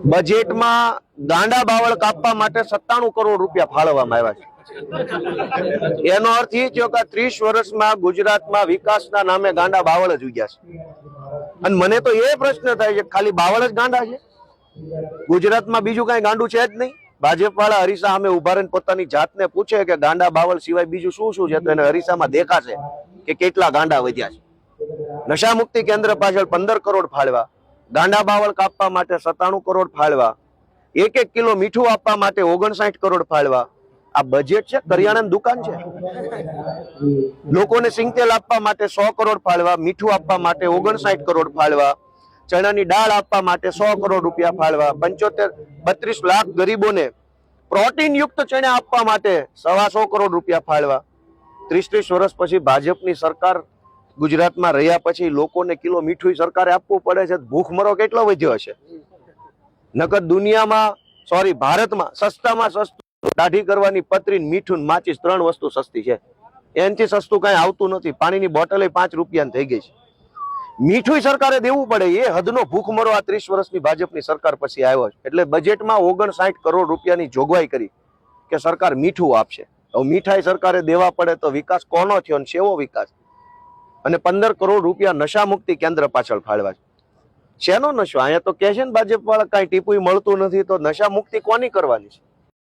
બજેટમાં ગાંડા બાવળ કાપવા માટે 97 કરોડ રૂપિયા ફાળવવામાં આવ્યા છે। એનો અર્થ એ થયો કે 30 વર્ષમાં ગુજરાતમાં વિકાસના નામે ગાંડા બાવળ જ ઉગ્યા છે। અને મને તો એ પ્રશ્ન થાય છે ખાલી બાવળ જ ગાંડા છે? ગુજરાતમાં બીજું કઈ ગાંડું છે જ નહીં? ભાજપ વાળા હરીસા સામે ઉભા રહીને પોતાની જાતને પૂછે કે ગાંડા બાવળ સિવાય બીજું શું શું છે, તો એને હરીસામાં દેખાશે કે કેટલા ગાંડા વધ્યા છે। નશા મુક્તિ કેન્દ્ર પાછળ 15 કરોડ ફાળવા, ગાંડા બાવળ કાપવા માટે 97 કરોડ ફાળવા, 1 કિલો મીઠું આપવા માટે 59 કરોડ ફાળવા। આ બજેટ છે? કરિયાણાની દુકાન છે? લોકોને સિંગતેલ આપવા માટે 100 કરોડ ફાળવા, મીઠું આપવા માટે 59 કરોડ ફાળવા, ચણાની દાળ આપવા માટે 100 કરોડ રૂપિયા ફાળવા, 32 લાખ ગરીબોને પ્રોટીન યુક્ત ચણા આપવા માટે 125 કરોડ રૂપિયા ફાળવા। 30 વર્ષ પછી ભાજપની સરકાર ગુજરાતમાં રહ્યા પછી લોકોને કિલો મીઠું સરકારે આપવું પડે છે। ભૂખમરો કેટલો વધ્યો હશે? નકર દુનિયામાં ભારતમાં સસ્તામાં સસ્તું દાઢી કરવાની પતરી, મીઠું, માચીસ 3 વસ્તુ સસ્તી છે। એનાથી સસ્તું કઈ આવતું નથી। પાણીની બોટલ 5 રૂપિયાની થઈ ગઈ છે। મીઠું સરકારે દેવું પડે એ હદનો ભૂખમરો આ 30 વર્ષની ભાજપની સરકાર પછી આવ્યો છે। એટલે બજેટમાં 59 કરોડ રૂપિયાની જોગવાઈ કરી કે સરકાર મીઠું આપશે। હવે મીઠાઈ સરકારે દેવા પડે તો વિકાસ કોનો થયો ને શેવો વિકાસ? અને 15 કરોડ રૂપિયા નશા મુક્તિ કેન્દ્ર પાછળ ફાળવા છે। શેનો નશો? અહીંયા તો કહે છે ને ભાજપ વાળા કઈ ટીપુય મળતું નથી, તો નશા મુક્તિ કોની કરવાની છે?